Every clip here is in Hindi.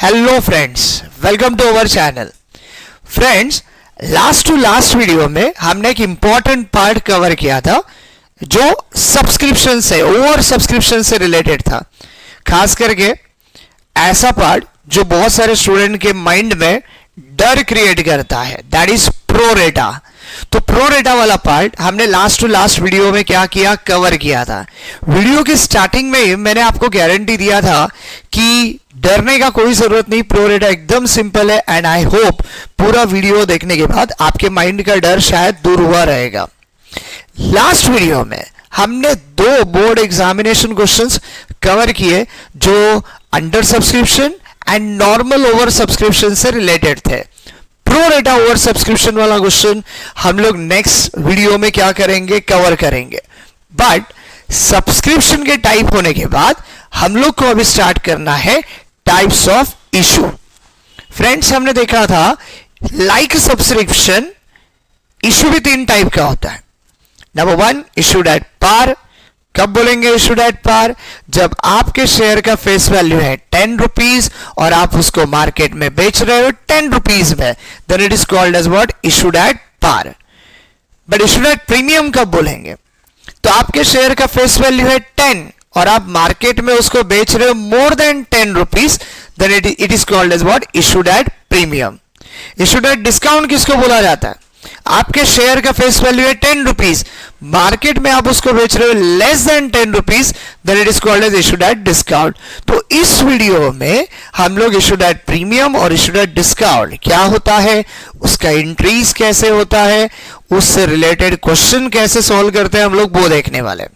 Hello friends, welcome to our channel. Friends, last to last video में हमने एक इंपॉर्टेंट पार्ट कवर किया था जो सब्सक्रिप्शन से, ओवर सब्सक्रिप्शन से रिलेटेड था। खास करके ऐसा पार्ट जो बहुत सारे स्टूडेंट के माइंड में डर क्रिएट करता है, दैट इज प्रोरेटा। तो प्रोरेटा वाला पार्ट हमने लास्ट टू लास्ट वीडियो में क्या किया, कवर किया था। वीडियो की स्टार्टिंग में ही मैंने आपको गारंटी दिया था कि डरने का कोई जरूरत नहीं, प्रोरेटा एकदम सिंपल है। एंड आई होप पूरा वीडियो देखने के बाद आपके माइंड का डर शायद दूर हुआ रहेगा। लास्ट वीडियो में हमने दो बोर्ड एग्जामिनेशन क्वेश्चंस कवर किए जो under subscription and normal over subscription से रिलेटेड थे। प्रोरेटा ओवर सब्सक्रिप्शन वाला क्वेश्चन हम लोग नेक्स्ट वीडियो में क्या करेंगे, कवर करेंगे। बट सब्सक्रिप्शन के टाइप होने के बाद हम लोग को अभी स्टार्ट करना है टाइप्स ऑफ इशू। फ्रेंड्स, हमने देखा था लाइक सब्सक्रिप्शन इशू भी तीन टाइप का होता है। Number one, issued at par. कब बोलेंगे इशूड एट पार? जब आपके शेयर का फेस वैल्यू है 10 रुपीज और आप उसको मार्केट में बेच रहे हो 10 रुपीज में, then it is called as what, issued at par. But issued at premium कब बोलेंगे? तो आपके शेयर का फेस वैल्यू है 10 और आप मार्केट में उसको बेच रहे हो more than 10 rupees, then it is called as what, issued at premium. Issued at discount किसको बोला जाता है? आपके शेयर का फेस वैल्यू है 10 रुपीज, मार्केट में आप उसको बेच रहे हो less than 10 rupees, then it is called as issued at discount. तो इस वीडियो में हम लोग इशूड एट प्रीमियम और इशूड एट डिस्काउंट क्या होता है, उसका इंक्रीज कैसे होता है, उससे रिलेटेड क्वेश्चन कैसे सॉल्व करते हैं हम लोग, वो देखने वाले।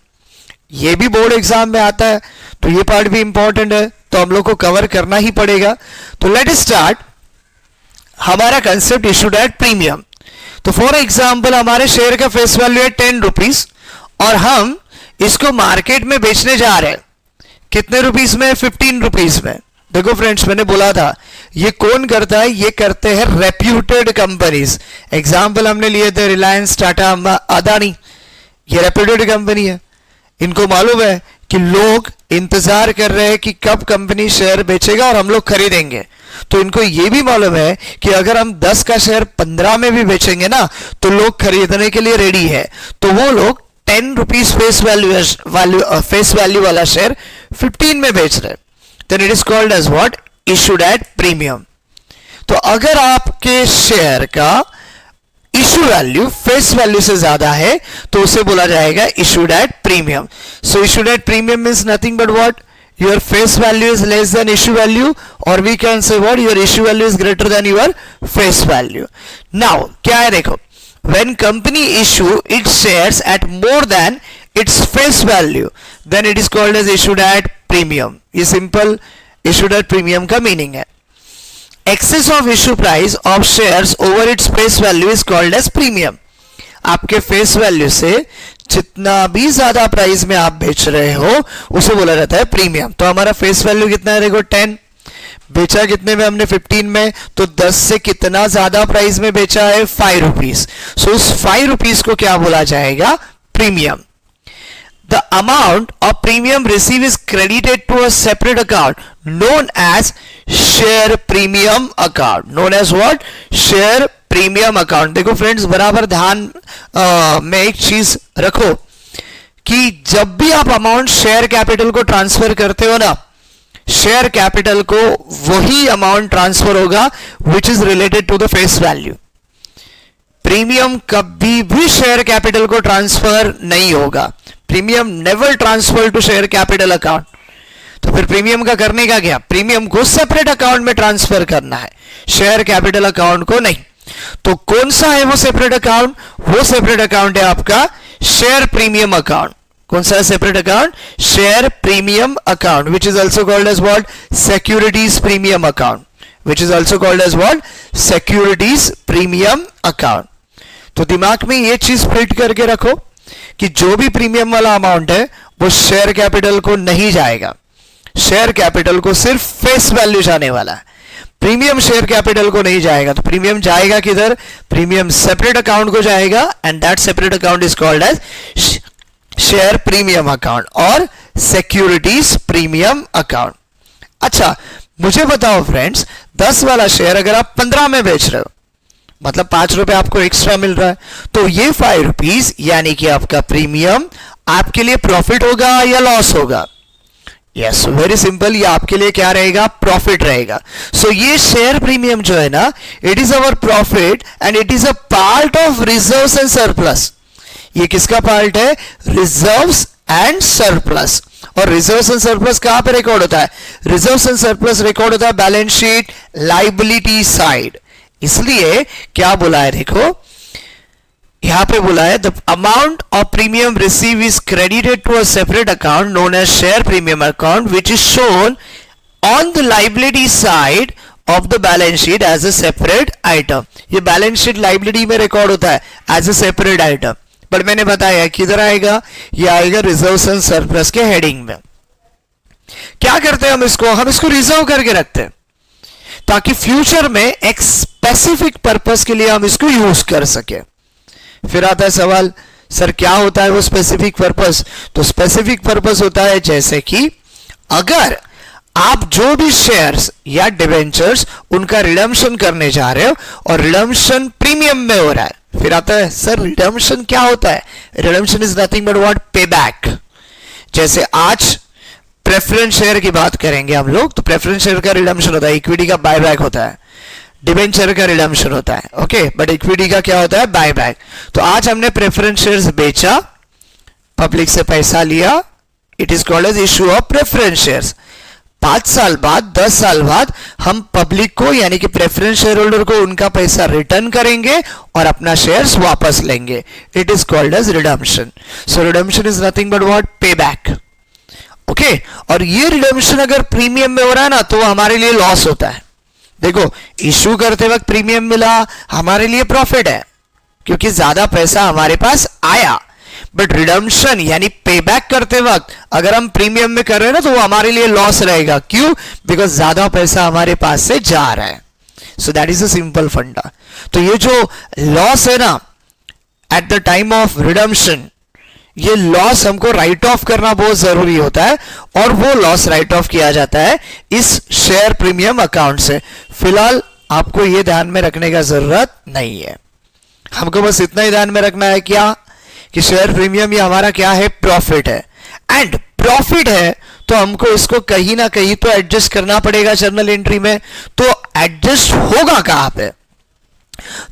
ये भी बोर्ड एग्जाम में आता है तो ये पार्ट भी इंपॉर्टेंट है, तो हम लोग को कवर करना ही पड़ेगा। तो लेट अस स्टार्ट हमारा कंसेप्ट इशूड एट प्रीमियम। तो फॉर एग्जाम्पल हमारे शेयर का फेस वैल्यू है 10 रुपीज और हम इसको मार्केट में बेचने जा रहे हैं कितने रुपीज में, 15 रुपीज में। देखो फ्रेंड्स, मैंने बोला था ये कौन करता है, ये करते हैं रेप्यूटेड कंपनीज। एग्जाम्पल हमने लिए थे रिलायंस, टाटा, अदानी, ये रेप्यूटेड कंपनी है। इनको मालूम है कि लोग इंतजार कर रहे हैं कि कब कंपनी शेयर बेचेगा और हम लोग खरीदेंगे। तो इनको यह भी मालूम है कि अगर हम 10 का शेयर 15 में भी बेचेंगे ना तो लोग खरीदने के लिए रेडी है। तो वो लोग 10 रुपीज फेस वैल्यू वाला शेयर 15 में बेच रहे, then it is called as what, issued at premium. तो अगर आपके शेयर का इशू वैल्यू फेस वैल्यू से ज्यादा है तो उसे बोला जाएगा issued at premium. So issued at premium means nothing but what, your face value is less than issue value, or we can say what, your issue value is greater than your face value. Now क्या है देखो, when company issue its shares at more than its face value, then it is called as issued at premium. ये simple issued at premium का meaning है। excess of issue price of shares over its face value is called as premium. आपके फेस वैल्यू से जितना भी ज्यादा प्राइस में आप बेच रहे हो उसे बोला जाता है प्रीमियम। तो हमारा फेस वैल्यू कितना है देखो, 10, बेचा कितने में हमने, 15 में, तो 10 से कितना ज्यादा प्राइस में बेचा है, 5 रुपीज। सो उस 5 रुपीज को क्या बोला जाएगा, premium. The amount of premium received is credited to a separate account known as share premium account. Known as what? Share premium account. देखो फ्रेंड्स, बराबर ध्यान में एक चीज रखो कि जब भी आप अमाउंट शेयर कैपिटल को ट्रांसफर करते हो ना, शेयर कैपिटल को वही अमाउंट ट्रांसफर होगा which is related to the face value. Premium कभी भी शेयर कैपिटल को ट्रांसफर नहीं होगा। Premium never transfer to share capital account. तो फिर प्रीमियम का करने का क्या, प्रीमियम को सेपरेट अकाउंट में ट्रांसफर करना है, शेयर कैपिटल अकाउंट को नहीं। तो कौन सा है वो सेपरेट अकाउंट? वो सेपरेट अकाउंट है आपका शेयर प्रीमियम अकाउंट। कौन सा है separate account? Share premium account, which is also called as what, securities premium account, which is also called as what, securities premium account. तो दिमाग में ये चीज फिट करके रखो कि जो भी प्रीमियम वाला अमाउंट है वो शेयर कैपिटल को नहीं जाएगा, शेयर कैपिटल को सिर्फ फेस वैल्यू जाने वाला है, प्रीमियम शेयर कैपिटल को नहीं जाएगा। तो प्रीमियम जाएगा किधर, प्रीमियम सेपरेट अकाउंट को जाएगा, and that separate account is called as share premium account और सिक्योरिटीज प्रीमियम अकाउंट। अच्छा, मुझे बताओ फ्रेंड्स, 10 वाला शेयर अगर आप 15 में बेच रहे हो, मतलब 5 रुपए आपको एक्स्ट्रा मिल रहा है, तो ये 5 रुपीज यानी कि आपका प्रीमियम आपके लिए प्रॉफिट होगा या लॉस होगा? यस, वेरी सिंपल, ये आपके लिए क्या रहेगा? प्रॉफिट रहेगा. सो ये शेयर प्रीमियम जो है ना, it is our profit and it is a part of reserves and surplus. ये किसका पार्ट है? Reserves and surplus. और रिजर्व्स एंड सरप्लस कहां पे रिकॉर्ड होता है? रिजर्व्स एंड सरप्लस रिकॉर्ड होता है बैलेंस शीट लायबिलिटी साइड. इसलिए क्या बोला है, देखो यहां पे बोला है the amount of premium receive is credited to a separate account known as share premium account which is shown on the liability side of the balance sheet as a separate item. ये बैलेंस शीट लायबिलिटी में रिकॉर्ड होता है as a separate item, but मैंने बताया किधर आएगा? ये आएगा रिजर्व्स एंड सरप्लस के हेडिंग में. क्या करते हैं हम इसको रिजर्व करके रखते हैं ताकि फ्यूचर में एक स्पेसिफिक पर्पस के लिए हम इसको यूज कर सके. फिर आता है सवाल, सर क्या होता है वो स्पेसिफिक पर्पस? तो स्पेसिफिक पर्पस होता है जैसे कि अगर आप जो भी शेयर्स या डिवेंचर्स उनका रिडम्पशन करने जा रहे हो और रिडम्पशन प्रीमियम में हो रहा है. फिर आता है सर रिडम्पशन क्या होता है? Redemption is nothing but what? Pay back. जैसे आज प्रेफरेंस शेयर की बात करेंगे हम लोग, तो प्रेफरेंस शेयर का रिडम्पशन होता है, इक्विटी का बायबैक होता है, डिबेंचर का रिडम्पशन होता है, ओके, बट इक्विटी का क्या होता है? बायबैक. तो आज हमने प्रेफरेंस शेयर्स बेचा, पब्लिक से पैसा लिया, it is called as issue of preference shares. 5 साल बाद, 10 साल बाद हम पब्लिक को यानी कि प्रेफरेंस शेयर होल्डर को उनका पैसा रिटर्न करेंगे और अपना शेयर्स वापस लेंगे. It is called as redemption. So redemption is nothing but what? Pay back. Okay, और ये रिडम्पशन अगर प्रीमियम में हो रहा है ना, तो हमारे लिए लॉस होता है. देखो, इश्यू करते वक्त प्रीमियम मिला, हमारे लिए प्रॉफिट है क्योंकि ज्यादा पैसा हमारे पास आया. बट रिडम्पशन यानी पे बैक करते वक्त अगर हम प्रीमियम में कर रहे हैं ना, तो वो हमारे लिए लॉस रहेगा. क्यों? बिकॉज ज्यादा पैसा हमारे पास से जा रहा है. So that is a simple फंडा. तो ये जो लॉस है ना at the time of redemption, ये लॉस हमको राइट ऑफ करना बहुत जरूरी होता है और वो लॉस राइट ऑफ किया जाता है इस शेयर प्रीमियम अकाउंट से. फिलहाल आपको ये ध्यान में रखने का जरूरत नहीं है, हमको बस इतना ही ध्यान में रखना है क्या कि शेयर प्रीमियम ये हमारा क्या है? प्रॉफिट है. एंड प्रॉफिट है तो हमको इसको कहीं ना कहीं तो एडजस्ट करना पड़ेगा जर्नल एंट्री में. तो एडजस्ट होगा कहां पे?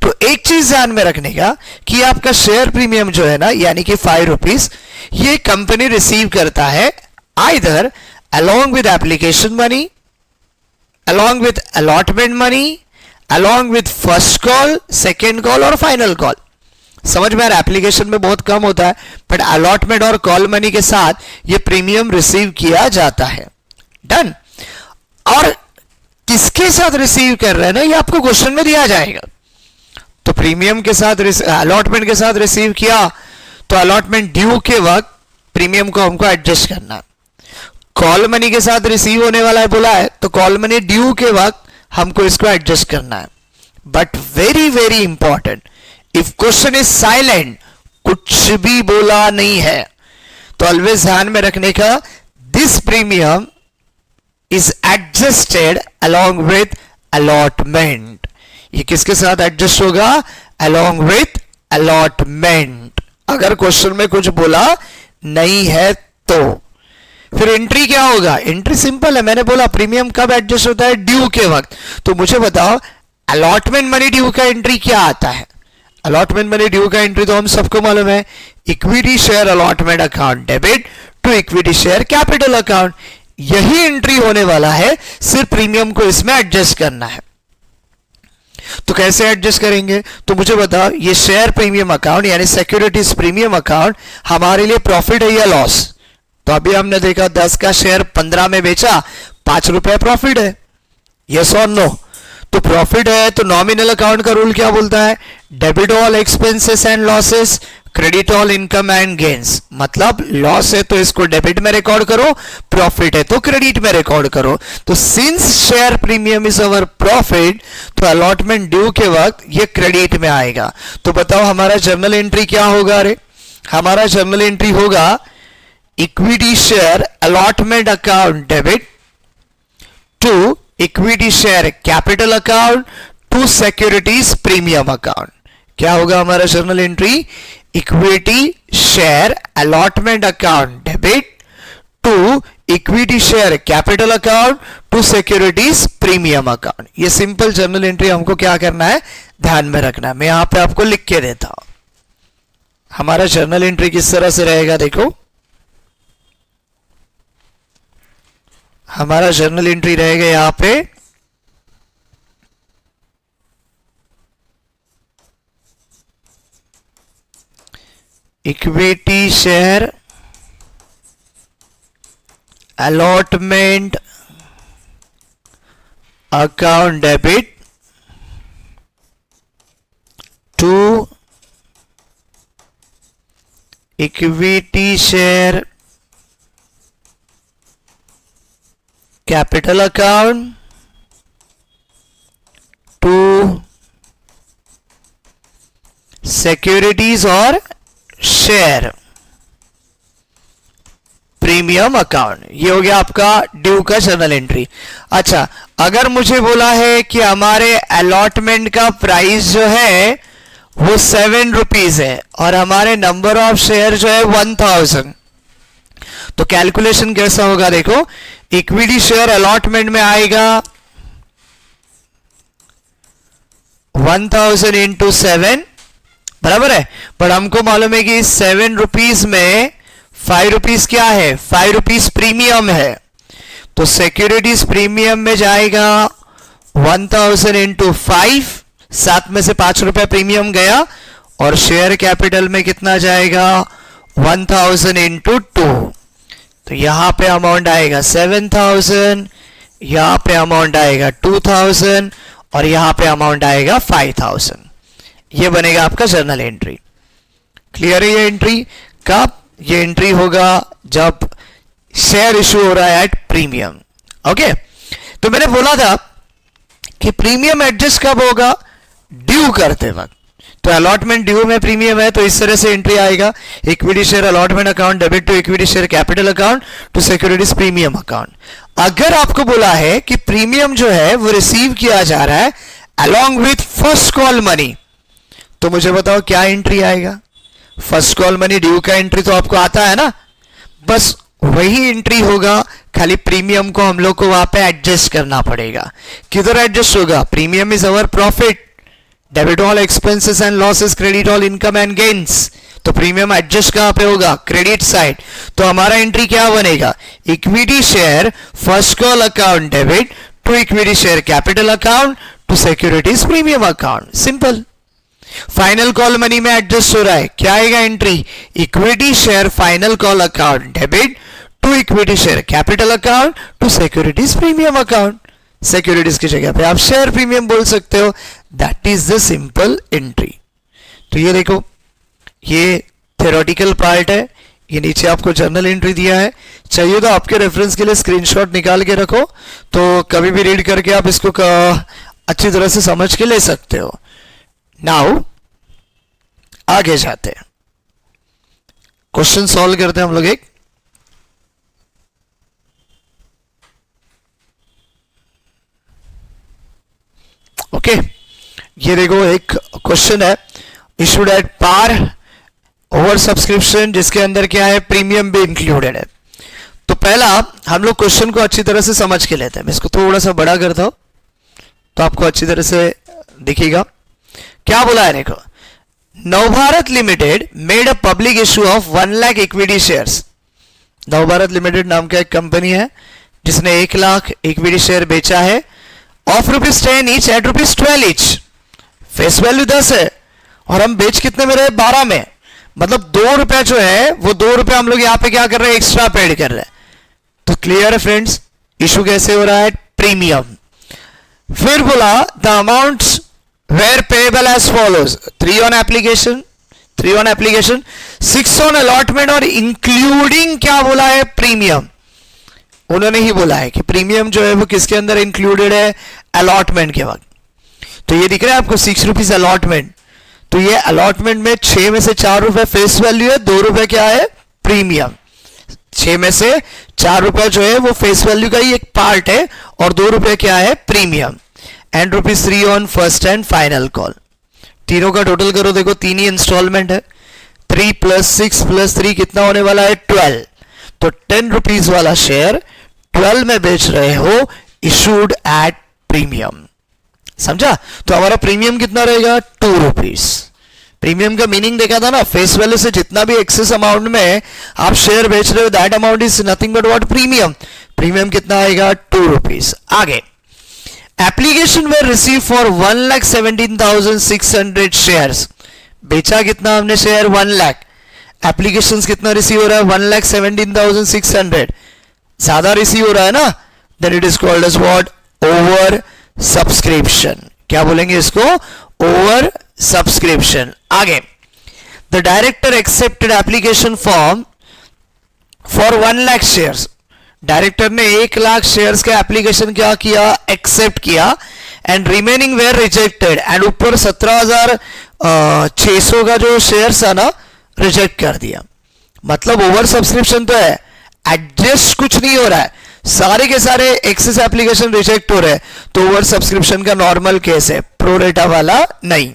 तो एक चीज ध्यान में रखने का कि आपका शेयर प्रीमियम जो है ना, यानी कि 5 रुपीज, ये कंपनी रिसीव करता है either along with application money, along with allotment money, along with first call, second call और final call. समझ में आ रहा है? एप्लीकेशन में बहुत कम होता है, बट अलॉटमेंट और कॉल मनी के साथ ये प्रीमियम रिसीव किया जाता है. डन. और किसके साथ रिसीव कर रहे हैं ना, ये आपको क्वेश्चन में दिया जाएगा. तो प्रीमियम के साथ, अलॉटमेंट के साथ रिसीव किया तो अलॉटमेंट ड्यू के वक्त प्रीमियम को हमको एडजस्ट करना. कॉल मनी के साथ रिसीव होने वाला है बोला है, तो कॉल मनी ड्यू के वक्त हमको इसको एडजस्ट करना है. But very very important, if question is silent, कुछ भी बोला नहीं है, तो ऑलवेज ध्यान में रखने का, this premium is adjusted along with allotment. ये किसके साथ एडजस्ट होगा? Along with allotment. अगर क्वेश्चन में कुछ बोला नहीं है तो फिर एंट्री क्या होगा? एंट्री सिंपल है, मैंने बोला प्रीमियम कब एडजस्ट होता है? ड्यू के वक्त. तो मुझे बताओ अलॉटमेंट मनी ड्यू का एंट्री क्या आता है? अलॉटमेंट मनी ड्यू का एंट्री तो हम सबको मालूम है, equity share allotment account debit to equity share capital account. यही एंट्री होने वाला है, सिर्फ प्रीमियम को इसमें एडजस्ट करना है. तो कैसे एडजस्ट करेंगे? तो मुझे बताओ, ये शेयर प्रीमियम अकाउंट यानी सिक्योरिटीज प्रीमियम अकाउंट हमारे लिए प्रॉफिट है या लॉस? तो अभी हमने देखा 10 का शेयर 15 में बेचा, 5 रुपए प्रॉफिट है. यस और नो? तो प्रॉफिट है तो नॉमिनल अकाउंट का रूल क्या बोलता है? Debit all expenses and losses, credit all income and gains. मतलब लॉस है तो इसको डेबिट में रिकॉर्ड करो, प्रॉफिट है तो क्रेडिट में रिकॉर्ड करो. तो since share premium is our profit, तो अलॉटमेंट ड्यू के वक्त ये क्रेडिट में आएगा. तो बताओ हमारा जर्नल एंट्री क्या होगा? अरे हमारा जर्नल एंट्री होगा equity share allotment account debit to equity share capital account to securities premium account. क्या होगा हमारा journal entry? Equity share allotment account debit to equity share capital account to securities premium account. ये सिंपल जर्नल एंट्री हमको क्या करना है, ध्यान में रखना है। मैं यहां पे आपको लिख के देता हूं। हमारा जर्नल एंट्री किस तरह से रहेगा, देखो हमारा जर्नल एंट्री रहेगा यहां पे equity share allotment account debit to equity share capital account to securities और शेयर प्रीमियम अकाउंट। ये हो गया आपका ड्यू का जर्नल एंट्री। अच्छा, अगर मुझे बोला है कि हमारे अलॉटमेंट का प्राइस जो है वो 7 रुपीज है और हमारे नंबर ऑफ शेयर जो है 1000, तो कैलकुलेशन कैसा होगा, देखो इक्विटी शेयर अलॉटमेंट में आएगा 1000 इंटू 7, बराबर है। पर हमको मालूम है कि 7 रुपीज में 5 रुपीज क्या है, 5 रुपीज प्रीमियम है, तो सिक्योरिटीज प्रीमियम में जाएगा 1000 इंटू 5, 7 में से 5 रुपए प्रीमियम गया, और शेयर कैपिटल में कितना जाएगा 1000 इंटू 2, तो यहां पे अमाउंट आएगा 7000, यहां पे अमाउंट आएगा 2000 और यहां पे अमाउंट आएगा 5000। ये बनेगा आपका जर्नल एंट्री। क्लियर है ये एंट्री? कब ये एंट्री होगा? जब शेयर इशू हो रहा है एट प्रीमियम। ओके, तो मैंने बोला था कि प्रीमियम एडजस्ट कब होगा, ड्यू करते वक्त। तो अलॉटमेंट ड्यू में प्रीमियम है, तो इस तरह से एंट्री आएगा equity share allotment account debit to equity share capital account to securities premium account. अगर आपको बोला है कि प्रीमियम जो है वो रिसीव किया जा रहा है along with first call money, तो मुझे बताओ क्या एंट्री आएगा? फर्स्ट कॉल मनी ड्यू का एंट्री तो आपको आता है ना, बस वही एंट्री होगा, खाली प्रीमियम को हम लोग को वहां पे एडजस्ट करना पड़ेगा। किधर एडजस्ट होगा? Premium is our profit, debit all expenses and losses, credit all income and gains. तो प्रीमियम एडजस्ट कहां पे होगा? Credit side. तो हमारा एंट्री क्या बनेगा? Equity share first call account debit to equity share capital account to securities premium account. Simple. Final call money में एडजस्ट हो रहा है, क्या आएगा entry? Equity share final call account debit to equity share capital account to securities premium account. Securities की जगह पे आप शेयर प्रीमियम बोल सकते हो। That is the simple entry. तो ये देखो, ये थ्योरेटिकल पार्ट है, ये नीचे आपको जर्नल एंट्री दिया है। चाहिए तो आपके रेफरेंस के लिए स्क्रीनशॉट निकाल के रखो, तो कभी भी रीड करके आप इसको अच्छी तरह से समझ के ले सकते हो। नाउ आगे जाते हैं, क्वेश्चन सॉल्व करते हैं हम लोग एक। ओके, ये देखो एक क्वेश्चन है, issued at par over subscription, जिसके अंदर क्या है? प्रीमियम भी इंक्लूडेड है। तो पहला हम लोग क्वेश्चन को अच्छी तरह से समझ के लेते हैं। मैं इसको थोड़ा सा बड़ा करता हूं तो आपको अच्छी तरह से दिखेगा। क्या बोला है देखो, Navbharat limited made a public issue of 1 lakh equity shares. Navbharat limited नाम का एक कंपनी है जिसने 1 लाख इक्विटी शेयर बेचा है of ₹10 each eight ₹12 each. Face value 10 है और हम बेच कितने में रहे? 12 में। मतलब 2 रुपए जो है वो 2 रुपए हम लोग यहां पे क्या कर रहे हैं? एक्स्ट्रा पेड कर रहे हैं। तो क्लियर है फ्रेंड्स, इशू कैसे हो रहा है? प्रीमियम। फिर बोला the amounts were payable as follows, 3 on application, 6 on allotment और इंक्लूडिंग क्या बोला है? प्रीमियम। उन्होंने ही बोला है कि प्रीमियम जो है वो किसके अंदर इंक्लूडेड है? अलॉटमेंट के वक्त। तो ये दिख रहा है आपको 6 रुपीज अलॉटमेंट, तो ये अलॉटमेंट में 6 में से 4 रुपए फेस वैल्यू है, 2 रुपए क्या है? प्रीमियम। 6 में से ₹4 जो है वो फेस वैल्यू का ही एक पार्ट है और ₹2 क्या है premium and ₹3 on first and final call. तीनों का टोटल करो, देखो 3 ही इंस्टॉलमेंट है, 3 + 6 + 3 कितना होने वाला है 12। तो ₹10 वाला शेयर 12 में बेच रहे हो, इशूड एट प्रीमियम। समझा? तो हमारा प्रीमियम कितना रहेगा ₹2। प्रीमियम का मीनिंग देखा था ना, फेस वैल्यू से जितना भी एक्सेस अमाउंट में आप शेयर बेच रहे हो that amount is nothing but what premium. Premium कितना आएगा ₹2। आगे application way receive for 1,17,600 shares. बेचा कितना हमने शेयर 1 लाख, एप्लीकेशन कितना रिसीव हो रहा है 1,17,600, ज्यादा रिसीव हो रहा है ना, then it is called as what over subscription. क्या बोलेंगे इसको? Over subscription. आगे the director accepted application form for 1 lakh shares. Director ने 1 लाख शेयर्स का एप्लीकेशन क्या किया? एक्सेप्ट किया and remaining were rejected. And ऊपर 17,600 का जो शेयर्स था ना रिजेक्ट कर दिया। मतलब ओवर सब्सक्रिप्शन तो है, एडजस्ट कुछ नहीं हो रहा है, सारे के सारे एक्सेस एप्लीकेशन रिजेक्ट हो रहे हैं, तो ओवर सब्सक्रिप्शन का नॉर्मल केस है, प्रोरेटा वाला नहीं।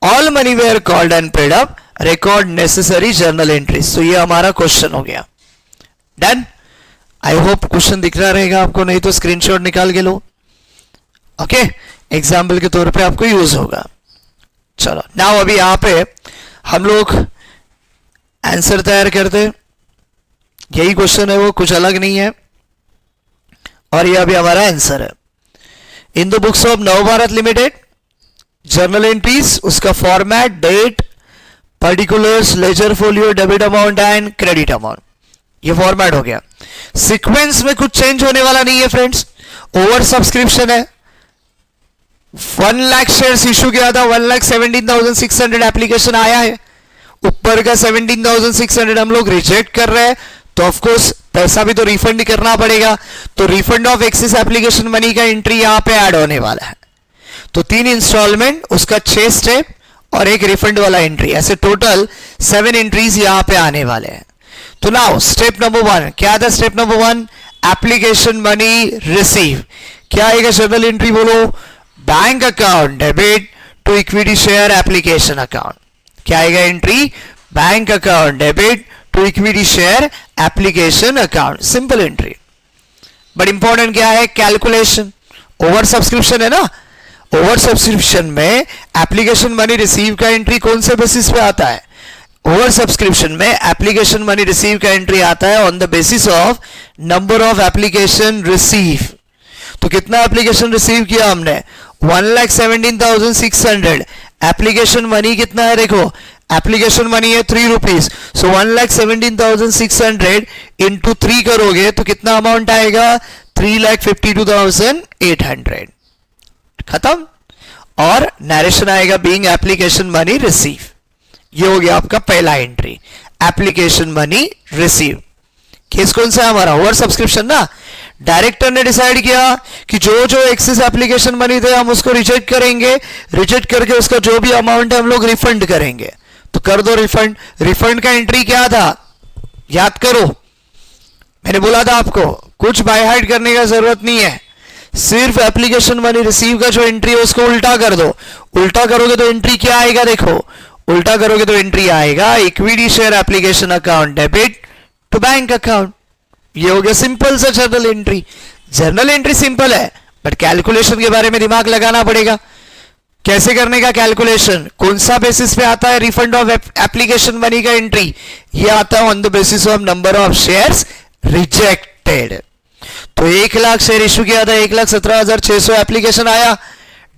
All money where called and paid up, record necessary journal entries. तो ये हमारा क्वेश्चन हो गया। डन। आई होप क्वेश्चन दिख रहा रहेगा आपको, नहीं तो स्क्रीनशॉट निकाल के लो। ओके, एग्जाम्पल के तौर पे आपको यूज होगा। चलो नाउ अभी यहां पे हम लोग आंसर तैयार करते, यही क्वेश्चन है वो, कुछ अलग नहीं है, और ये अभी हमारा आंसर है। In the books of Navbharat limited journal entries, उसका format, date, particulars, ledger folio, debit amount and credit amount, ये फॉर्मेट हो गया। सीक्वेंस में कुछ चेंज होने वाला नहीं है फ्रेंड्स, ओवर सब्सक्रिप्शन है। 1 लाख शेयर्स इशू किया था, 1,17,600 एप्लीकेशन आया है, ऊपर का 17,600 हम लोग रिजेक्ट कर रहे हैं, तो ऑफकोर्स पैसा भी तो रिफंड करना पड़ेगा। तो refund of excess application money का एंट्री यहां पे ऐड होने वाला है। तो 3 इंस्टॉलमेंट, उसका 6 स्टेप और एक रिफंड वाला एंट्री, ऐसे टोटल 7 एंट्रीज यहां पे आने वाले हैं। तो नाउ स्टेप नंबर 1 क्या था? Step number 1 application money receive. क्या आएगा जर्नल एंट्री बोलो? Bank account debit to equity share application account. क्या आएगा entry? Bank account debit to equity share application account, simple entry. But important क्या है? कैलकुलेशन। ओवर सब्सक्रिप्शन है ना, ओवर सब्सक्रिप्शन में एप्लीकेशन मनी रिसीव का एंट्री कौन से बेसिस पे आता है? ओवर सब्सक्रिप्शन में एप्लीकेशन मनी रिसीव का एंट्री आता है on the basis of number of application receive. तो कितना एप्लीकेशन रिसीव किया हमने? 1,17,600। एप्लीकेशन मनी कितना है? देखो एप्लीकेशन मनी है ₹3, सो 1,17,600 इंटू 3 करोगे तो कितना अमाउंट आएगा? 3,52,800। खत्म। और नरेशन आएगा बीइंग एप्लीकेशन मनी रिसीव। ये हो गया आपका पहला entry, application money receive. Case कौन सा है हमारा? ओवर सब्सक्रिप्शन ना। डायरेक्टर ने डिसाइड किया कि जो जो एक्सेस एप्लीकेशन मनी थे हम उसको रिजेक्ट करेंगे, रिजेक्ट करके उसका जो भी अमाउंट है हम लोग रिफंड करेंगे। तो कर दो रिफंड। रिफंड का एंट्री क्या था? याद करो, मैंने बोला था आपको कुछ बाय हार्ट करने का जरूरत नहीं है, सिर्फ एप्लीकेशन मनी रिसीव का जो एंट्री है उसको उल्टा कर दो। उल्टा करोगे तो एंट्री क्या आएगा? देखो उल्टा करोगे तो एंट्री आएगा equity share application account debit to bank account. ये हो गया सिंपल सा journal entry. Journal entry simple है, बट कैलकुलेशन के बारे में दिमाग लगाना पड़ेगा। कैसे करने का कैलकुलेशन? कौन सा बेसिस पे आता है रिफंड ऑफ एप्लीकेशन मनी का एंट्री? ये आता है on the basis of number of shares rejected. तो 1 लाख शेयर इशू किया था, 1,17,600 एप्लीकेशन आया,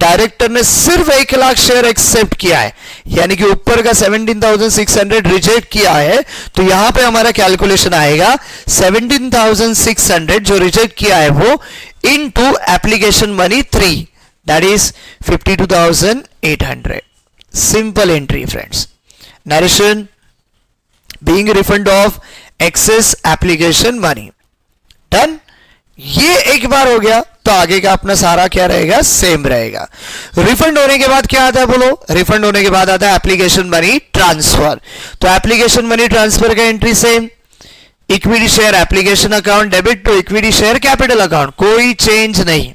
डायरेक्टर ने सिर्फ 1 लाख शेयर एक्सेप्ट किया है, यानी कि ऊपर का 17,600 रिजेक्ट किया है। तो यहां पे हमारा कैलकुलेशन आएगा 17,600 जो रिजेक्ट किया है वो into application money 3, that is 52,800। Simple entry friends. Narration being refund of excess application money. Done. ये एक बार हो गया, तो आगे का अपना सारा क्या रहेगा? सेम रहेगा। रिफंड होने के बाद क्या आता है बोलो? रिफंड होने के बाद आता है एप्लीकेशन मनी ट्रांसफर। तो एप्लीकेशन मनी ट्रांसफर का entry same, equity share application account debit to equity share capital account, कोई चेंज नहीं।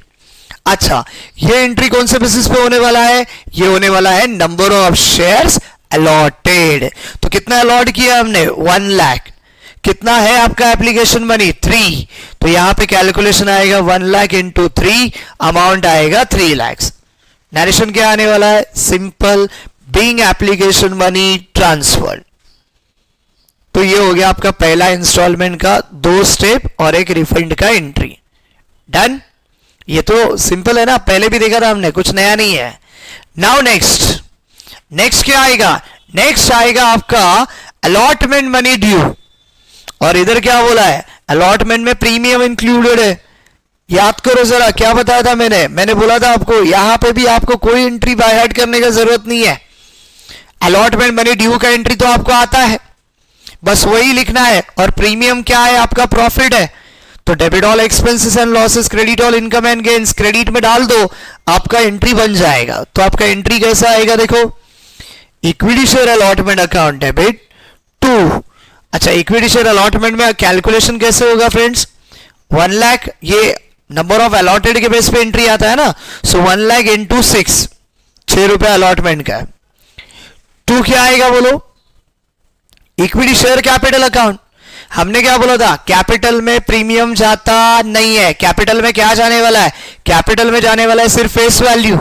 अच्छा, ये एंट्री कौन से बेसिस पे होने वाला है? ये होने वाला है नंबर ऑफ शेयर्स अलॉटेड। तो कितना अलॉट किया हमने? 1 लाख। कितना है आपका एप्लीकेशन मनी? 3। तो यहां पे कैलकुलेशन आएगा 1 लाख इंटू 3, अमाउंट आएगा 3 लाख। नरेशन क्या आने वाला है? Simple being application money transfer. तो ये हो गया आपका पहला इंस्टॉलमेंट का 2 स्टेप और एक रिफंड का एंट्री। डन। ये तो सिंपल है ना, पहले भी देखा था हमने, कुछ नया नहीं है। नाउ नेक्स्ट क्या आएगा? नेक्स्ट आएगा आपका अलॉटमेंट मनी ड्यू। और इधर क्या बोला है? अलॉटमेंट में प्रीमियम इंक्लूडेड है। याद करो जरा, क्या बताया था मैंने बोला था आपको, यहां पे भी आपको कोई एंट्री बाय हेड करने का जरूरत नहीं है। अलॉटमेंट मनी ड्यू का एंट्री तो आपको आता है, बस वही लिखना है। और प्रीमियम क्या है? आपका प्रॉफिट है। तो debit all expenses and losses, credit all income and gains, credit में डाल दो, आपका एंट्री बन जाएगा। तो आपका एंट्री कैसा आएगा? देखो, equity share allotment account debit to. अच्छा, इक्विटी शेयर अलॉटमेंट में कैलकुलेशन कैसे होगा फ्रेंड्स? 1 लाख, ये नंबर ऑफ अलॉटेड के बेस पे एंट्री आता है ना, सो 1 लाख इंटू 6, 6 रुपए अलॉटमेंट का है। 2 क्या आएगा बोलो? Equity share capital account. हमने क्या बोला था? कैपिटल में प्रीमियम जाता नहीं है। कैपिटल में क्या जाने वाला है? कैपिटल में जाने वाला है सिर्फ फेस वैल्यू।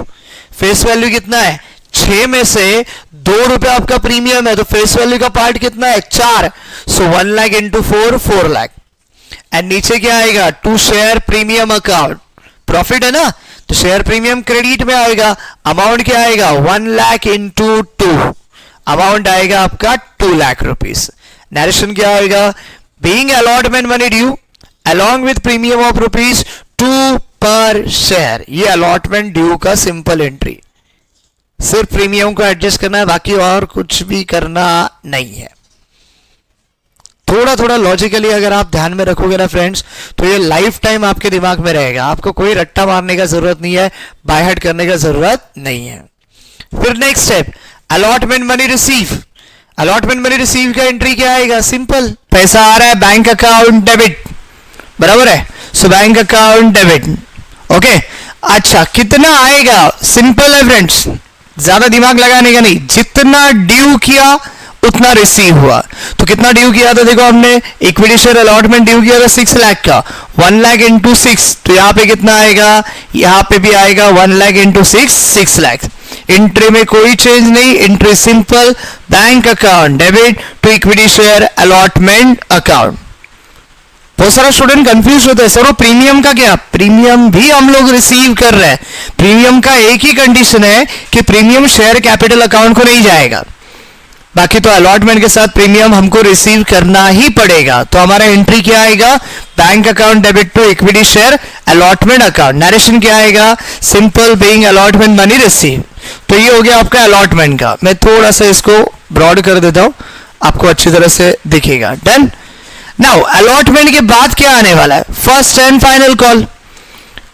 फेस वैल्यू कितना है? 6 में से 2 रुपए आपका प्रीमियम है, तो फेस वैल्यू का पार्ट कितना है? 4। So 1 lakh into 4, 4 lakh. And नीचे क्या आएगा? To share premium account, profit है ना, तो शेयर प्रीमियम क्रेडिट में आएगा। अमाउंट क्या आएगा? 1 लाख इंटू 2, अमाउंट आएगा आपका 2 लाख रुपीज। नरेशन क्या आएगा? Being allotment money due along with premium of rupees 2 पर शेयर। ये अलॉटमेंट ड्यू का सिंपल एंट्री, सिर्फ प्रीमियम को एडजस्ट करना है, बाकी और कुछ भी करना नहीं है। थोड़ा थोड़ा लॉजिकली अगर आप ध्यान में रखोगे ना फ्रेंड्स, तो ये लाइफ टाइम आपके दिमाग में रहेगा। आपको कोई रट्टा मारने का जरूरत नहीं है, बाय हेड करने का जरूरत नहीं है। फिर next step, allotment money receive. Allotment money receive का एंट्री क्या आएगा? सिंपल, पैसा आ रहा है बैंक अकाउंट डेबिट, बराबर है, so bank account debit. Okay, अच्छा कितना आएगा? सिंपल है फ्रेंड्स, ज्यादा दिमाग लगाने का नहीं, जितना ड्यू किया उतना रिसीव हुआ। तो कितना ड्यू किया था? देखो हमने इक्विटी शेयर अलॉटमेंट ड्यू किया था 6 लाख का, 1 लाख इंटू 6, तो यहां पे कितना आएगा? यहां पे भी आएगा 1 लाख इंटू 6, 6 लाख। एंट्री में कोई चेंज नहीं, entry simple, bank account debit to equity share allotment account. बहुत सारा स्टूडेंट कंफ्यूज होता है, सर वो प्रीमियम का क्या? प्रीमियम भी हम लोग रिसीव कर रहे हैं। प्रीमियम का एक ही कंडीशन है कि प्रीमियम शेयर कैपिटल अकाउंट को नहीं जाएगा, बाकी तो अलॉटमेंट के साथ प्रीमियम हमको रिसीव करना ही पड़ेगा। तो हमारा एंट्री क्या आएगा? Bank account debit to equity share allotment account. Narration क्या आएगा? Simple being allotment money receive. तो ये हो गया आपका अलॉटमेंट का। मैं थोड़ा सा इसको ब्रॉड कर देता हूं, आपको अच्छी तरह से दिखेगा। डन। नाउ अलॉटमेंट के बाद क्या आने वाला है? First and final call.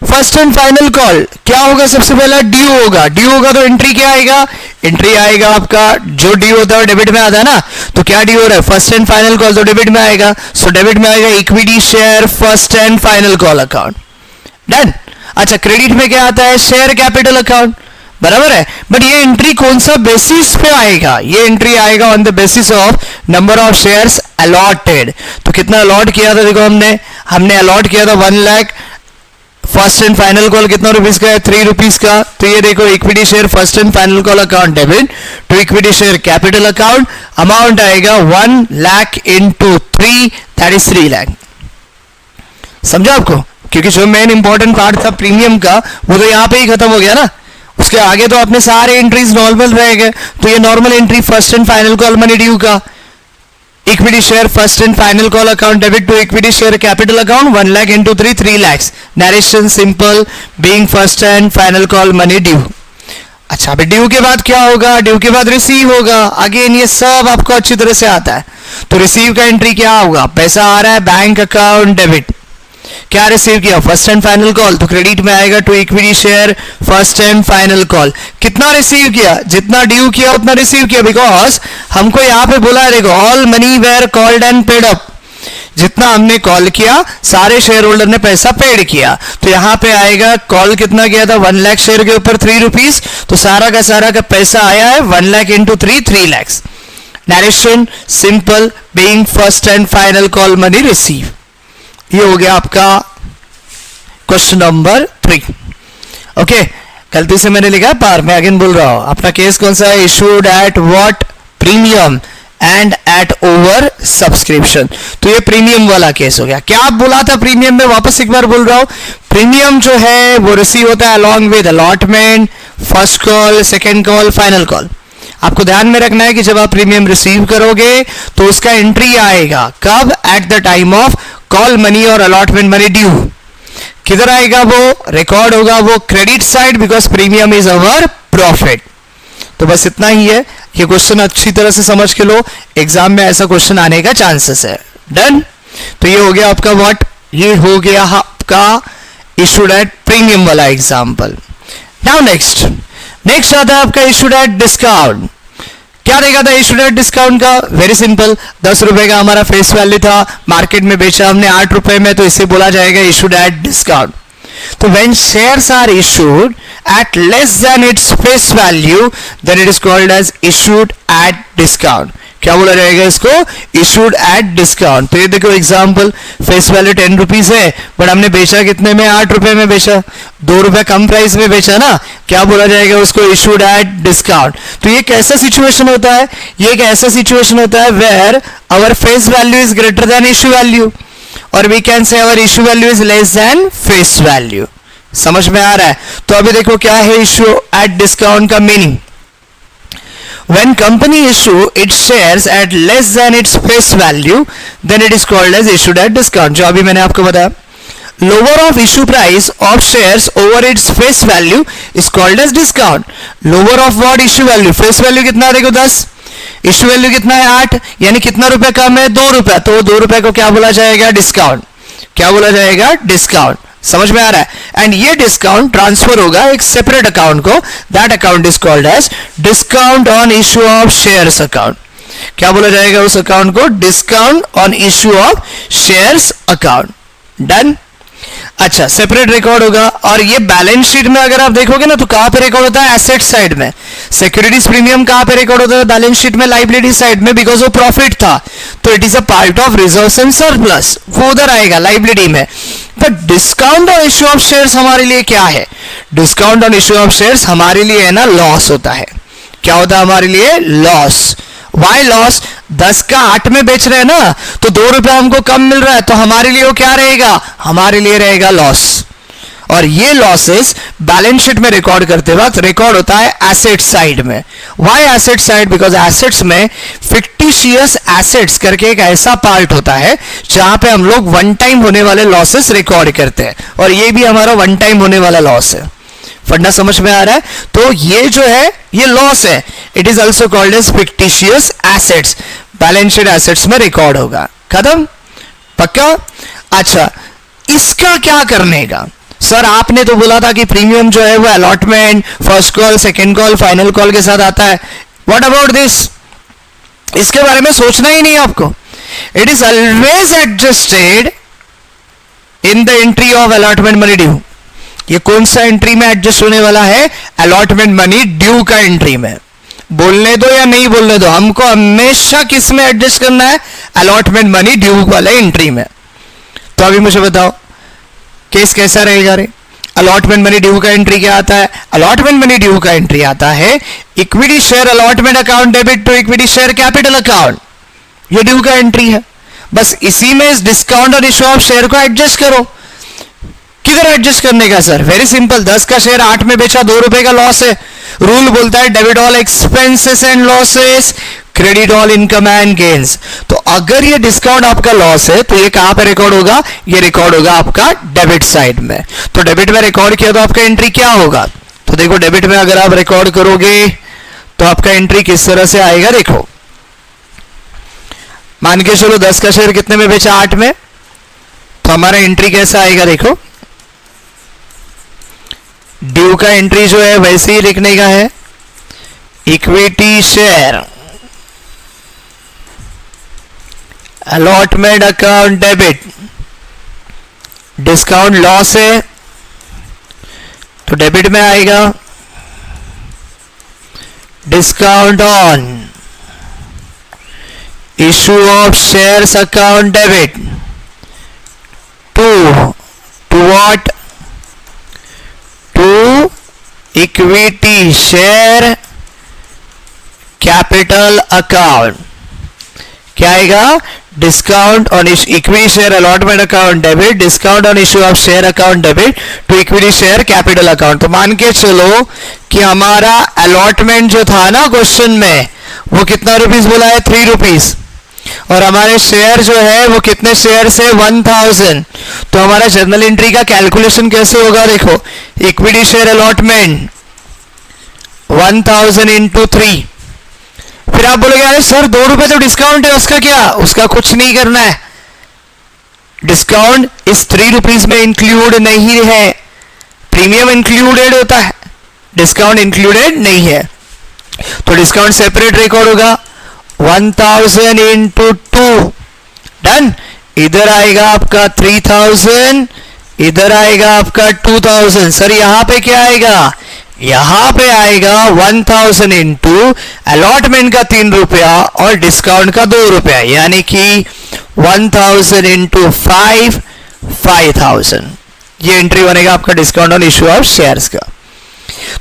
First and final call क्या होगा? सबसे पहला ड्यू होगा। ड्यू होगा तो एंट्री क्या आएगा? एंट्री आएगा आपका, जो ड्यू होता है डेबिट में आता है ना, तो क्या ड्यू हो रहा है? फर्स्ट एंड फाइनल कॉल, तो डेबिट में आएगा। सो डेबिट में आएगा equity share first and final call account. Done. अच्छा, क्रेडिट में क्या आता है? शेयर कैपिटल अकाउंट, बराबर है। बट ये एंट्री कौन सा बेसिस पे आएगा? ये एंट्री आएगा on the basis of number of shares allotted. तो कितना अलॉट किया था? देखो हमने अलॉट किया था 1 lakh. First and final call कितना रुपीस का है? 3 रुपीस का। तो ये देखो equity share first and final call account debit to equity share capital account, amount आएगा 1 lakh into 3, that is 3 lakh. समझा आपको? क्योंकि जो मेन इंपॉर्टेंट पार्ट था प्रीमियम का, वो तो यहाँ पे ही खत्म हो गया ना, उसके आगे तो अपने सारे एंट्रीज नॉर्मल रहेंगे। तो ये normal entry first and final call money due का, equity share first and final call account debit to equity share capital account 1 lakh into 3, 3 lakh. Narration simple being first and final call money due. अच्छा, अभी ड्यू के बाद क्या होगा? ड्यू के बाद रिसीव होगा। अगेन ये सब आपको अच्छी तरह से आता है। तो रिसीव का एंट्री क्या होगा? पैसा आ रहा है बैंक अकाउंट डेबिट, क्या रिसीव किया? फर्स्ट एंड फाइनल कॉल, तो क्रेडिट में आएगा to equity share first and final call. कितना रिसीव किया? जितना ड्यू किया उतना रिसीव किया, बिकॉज हमको यहां पे बोला है, देखो all money where called and paid up. जितना हमने कॉल किया सारे शेयर होल्डर ने पैसा पेड किया, तो यहाँ पे आएगा कॉल कितना किया था 1 लाख शेयर के ऊपर 3 रुपीज, तो सारा का पैसा आया है 1 lakh into 3 lakh. Narration simple, being first and final call money receive. ये हो गया आपका क्वेश्चन नंबर 3। ओके, गलती से मैंने लिखा पार, मैं अगेन बोल रहा हूं। अपना केस कौन सा है? Issued at what? Premium and at over subscription. तो ये प्रीमियम वाला केस हो गया। क्या आप बोला था प्रीमियम में? वापस एक बार बोल रहा हूं, प्रीमियम जो है वो रिसीव होता है along with allotment, first call, second call, final call. आपको ध्यान में रखना है कि जब आप प्रीमियम रिसीव करोगे तो उसका एंट्री आएगा कब? At the time of call money और अलॉटमेंट मनी ड्यू। किधर आएगा वो? रिकॉर्ड होगा वो credit side, because premium is our profit. तो बस इतना ही है। ये क्वेश्चन अच्छी तरह से समझ के लो, एग्जाम में ऐसा क्वेश्चन आने का चांसेस है। डन। तो ये हो गया आपका व्हाट, ये हो गया आपका इशूड एट प्रीमियम वाला एग्जाम्पल। नाउ नेक्स्ट आता है आपका इशूड एट डिस्काउंट। क्या देखा था इशूड एट डिस्काउंट का? वेरी सिंपल, 10 रुपए का हमारा फेस वैल्यू था, मार्केट में बेचा हमने 8 रुपए में, तो इसे बोला जाएगा इशूड एट डिस्काउंट। तो when shares are issued at less than its face value, then it is called as issued at discount. क्या बोला जाएगा इसको? issued at discount। तो ये देखो एग्जाम्पल, फेस वैल्यू 10 रुपीज है, बट हमने बेचा कितने में? 8 रुपए में बेचा, 2 रुपए कम प्राइस में बेचा ना। क्या बोला जाएगा उसको? issued at discount। तो ये कैसा सिचुएशन होता है? ये एक ऐसा सिचुएशन होता है where our face value is greater than issue value, और we can say our issue value is less than face value. समझ में आ रहा है? तो अभी देखो क्या है इशू एट डिस्काउंट का meaning. When company issue its shares at less than its face value, then it is called as issued at discount। जो अभी मैंने आपको बताया, lower of issue price of shares over its face value is called as discount। lower of what? issue value। face value कितना देखो 10, इश्यू वैल्यू कितना है 8, यानी कितना रुपए कम है? 2 रुपए। तो 2 रुपए को क्या बोला जाएगा? डिस्काउंट। क्या बोला जाएगा? डिस्काउंट। समझ में आ रहा है? एंड ये डिस्काउंट ट्रांसफर होगा एक सेपरेट अकाउंट को, that account is called as discount on issue of shares account. क्या बोला जाएगा उस अकाउंट को? Discount on issue of shares account. Done. अच्छा, सेपरेट रिकॉर्ड होगा। और ये बैलेंस शीट में अगर आप देखोगे ना, तो कहां पे रिकॉर्ड होता है? एसेट साइड में। सिक्योरिटीज प्रीमियम कहां पे रिकॉर्ड होता है? बैलेंस शीट में, लाइबिलिटी साइड में, बिकॉज वो प्रॉफिट था, तो it is a part of reserves and surplus, वो उधर आएगा लाइबिलिटी में। But discount on issue of shares हमारे लिए क्या है? Discount on issue of shares हमारे लिए है ना लॉस होता है। क्या होता है हमारे लिए? लॉस। Y loss? 10 का 8 में बेच रहे हैं ना, तो 2 रुपए हमको कम मिल रहा है, तो हमारे लिए वो क्या रहेगा? हमारे लिए रहेगा लॉस। और ये लॉसेस बैलेंस शीट में रिकॉर्ड करते वक्त रिकॉर्ड होता है एसेट साइड में। Why asset side? Because assets में फिक्टिशियस एसेट्स करके एक ऐसा पार्ट होता है जहां पे हम लोग वन टाइम होने वाले लॉसेस रिकॉर्ड करते हैं, और ये भी हमारा वन टाइम होने वाला लॉस है। फंडा समझ में आ रहा है? तो ये जो है ये लॉस है, it is also called as fictitious assets, balance sheet assets में रिकॉर्ड होगा। खत्म? पक्का? अच्छा, इसका क्या करने का? सर आपने तो बोला था कि प्रीमियम जो है वो allotment, first call, second call, final call के साथ आता है। What about this? इसके बारे में सोचना ही नहीं आपको। It is always adjusted in the entry of allotment money due. ये कौन सा एंट्री में एडजस्ट होने वाला है? अलॉटमेंट मनी ड्यू का एंट्री में। बोलने दो या नहीं बोलने दो, हमको हमेशा किस में एडजस्ट करना है? अलॉटमेंट मनी ड्यू वाले एंट्री में। तो अभी मुझे बताओ केस कैसा रहेगा रे? अलॉटमेंट मनी ड्यू का एंट्री क्या आता है? अलॉटमेंट मनी ड्यू का एंट्री आता है equity share allotment account debit to equity share capital account. ये ड्यू का एंट्री है। बस इसी में इस डिस्काउंट और इश्यू ऑफ शेयर को एडजस्ट करो। किधर एडजस्ट करने का सर? वेरी सिंपल, 10 का शेयर 8 में बेचा, 2 रुपए का लॉस है। रूल बोलता है debit all expenses and losses, credit all income and gains. तो अगर ये डिस्काउंट आपका लॉस है तो ये कहां पे रिकॉर्ड होगा? ये रिकॉर्ड होगा आपका डेबिट साइड में। तो डेबिट में रिकॉर्ड किया तो आपका एंट्री क्या होगा? तो देखो डेबिट में अगर आप रिकॉर्ड करोगे तो आपका एंट्री किस तरह से आएगा? देखो, मान के चलो 10 का शेयर कितने में बेचा? 8 में। तो हमारा एंट्री कैसा आएगा? देखो, ड्यू का एंट्री जो है वैसे ही लिखने का है, equity share allotment account debit, discount loss है तो डेबिट में आएगा, discount on issue of shares account debit to what, to equity share capital account, क्या आएगा, discount on equity share allotment account debit, discount on issue of share account debit to equity share capital account. तो मान के चलो कि हमारा अलॉटमेंट जो था ना क्वेश्चन में वो कितना रुपीस बोला है, 3 रुपीस, और हमारे शेयर जो है वो कितने शेयर से 1000। तो हमारा जर्नल एंट्री का कैलकुलेशन कैसे होगा, देखो इक्विटी शेयर अलॉटमेंट 1000 इंटू 3। फिर आप बोलोगे अरे सर 2 रुपए तो डिस्काउंट है, उसका क्या, उसका कुछ नहीं करना है, डिस्काउंट इस 3 रुपीस में इंक्लूड नहीं है, प्रीमियम इंक्लूडेड होता है, डिस्काउंट इंक्लूडेड नहीं है। तो डिस्काउंट सेपरेट रिकॉर्ड होगा 1000 इंटू 2, डन। इधर आएगा आपका 3000, इधर आएगा आपका 2000। सर यहां पे क्या आएगा, यहां पे आएगा 1000 इंटू अलॉटमेंट का 3 रुपया और डिस्काउंट का 2 रुपया, यानी कि 1000 इंटू 5000। ये एंट्री बनेगा आपका discount on issue of shares का।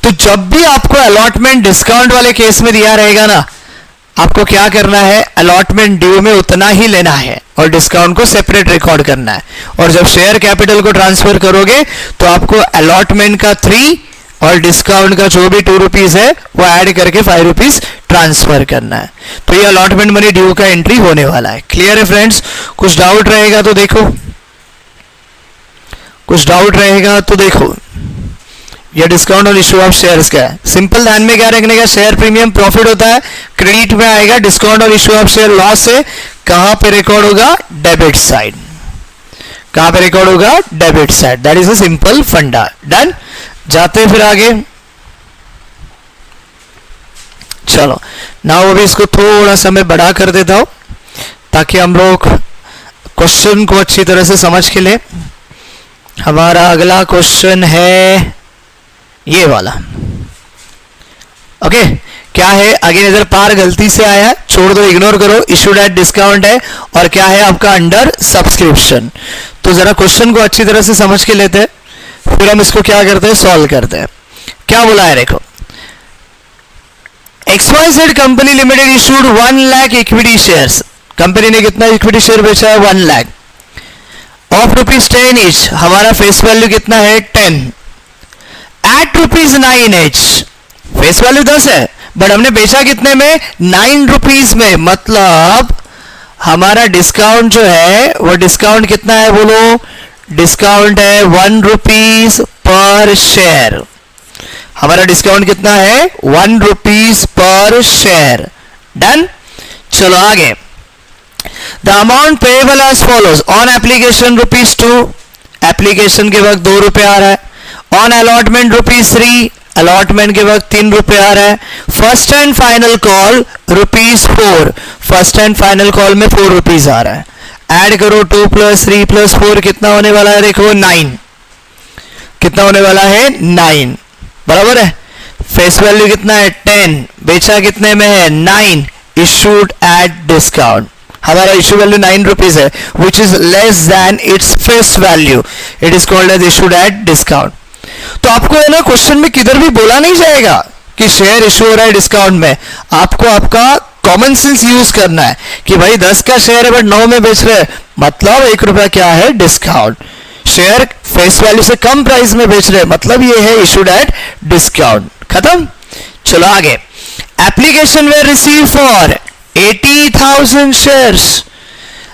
तो जब भी आपको अलॉटमेंट डिस्काउंट वाले केस में दिया रहेगा ना, आपको क्या करना है, अलॉटमेंट ड्यू में उतना ही लेना है और डिस्काउंट को सेपरेट रिकॉर्ड करना है। और जब शेयर कैपिटल को ट्रांसफर करोगे तो आपको अलॉटमेंट का 3 और डिस्काउंट का जो भी 2 रुपीस है वो ऐड करके 5 रुपीस ट्रांसफर करना है। तो ये अलॉटमेंट मनी ड्यू का एंट्री होने वाला है। क्लियर है फ्रेंड्स? कुछ डाउट रहेगा तो देखो, कुछ डाउट रहेगा तो देखो। ये डिस्काउंट और इशू ऑफ शेयर्स का है। सिंपल ध्यान में क्या रखने का, शेयर प्रीमियम प्रॉफिट होता है, क्रेडिट में आएगा, डिस्काउंट और इशू ऑफ शेयर लॉस है। कहां पे रिकॉर्ड होगा, डेबिट साइड। कहां पे रिकॉर्ड होगा, debit side. That is a simple फंडा। डन। जाते फिर आगे, चलो नाउ अभी इसको थोड़ा सा मैं बड़ा कर देता हूं ताकि हम लोग क्वेश्चन को अच्छी तरह से समझ के ले। हमारा अगला क्वेश्चन है ये वाला। ओके, क्या है, अगेन इधर पार गलती से आया, छोड़ दो, इग्नोर करो। इशूड एट डिस्काउंट है और क्या है आपका, अंडर सब्सक्रिप्शन। तो जरा क्वेश्चन को अच्छी तरह से समझ के लेते हैं, फिर हम इसको क्या करते हैं, सॉल्व करते हैं। क्या बोला है देखो, XYZ company limited issued 1 lakh equity shares. Company ने कितना इक्विटी शेयर बेचा है, 1 लाख ऑफ ₹10 ईच। हमारा फेस वैल्यू कितना है, 10 एट ₹9 ईच। फेस वैल्यू 10 है बट हमने बेचा कितने में, 9 रुपीज में। मतलब हमारा डिस्काउंट जो है वो डिस्काउंट कितना है, बोलो, डिस्काउंट है 1 रुपीज पर शेयर। हमारा डिस्काउंट कितना है, 1 रुपीज पर शेयर। डन। चलो आगे। The amount payable as follows, on application ₹2, application के वक्त 2 रुपए आ रहा है। ऑन अलॉटमेंट ₹3, अलॉटमेंट के वक्त 3 रुपए आ रहा है। First and final call ₹4, first and final call में 4 रुपीज आ रहा है। ऐड करो 2 + 3 + 4, कितना होने वाला है, देखो 9। कितना होने वाला है, 9। बराबर है। फेस वैल्यू कितना है, 10, बेचा कितने में है, 9। इशूड एट डिस्काउंट, हमारा इशू वैल्यू 9 रुपीज है, which is less than its face value. It is called as issued at discount. तो आपको है ना, क्वेश्चन में किधर भी बोला नहीं जाएगा कि शेयर इशू हो रहा है डिस्काउंट में। आपको आपका कॉमन सेंस यूज करना है कि भाई 10 का शेयर है बट 9 में बेच रहे हैं, मतलब 1 रुपया क्या है, डिस्काउंट। शेयर फेस वैल्यू से कम प्राइस में बेच रहे हैं, मतलब ये है इशूड एट डिस्काउंट। खत्म। चलो आगे। Application were receive for 80,000 shares.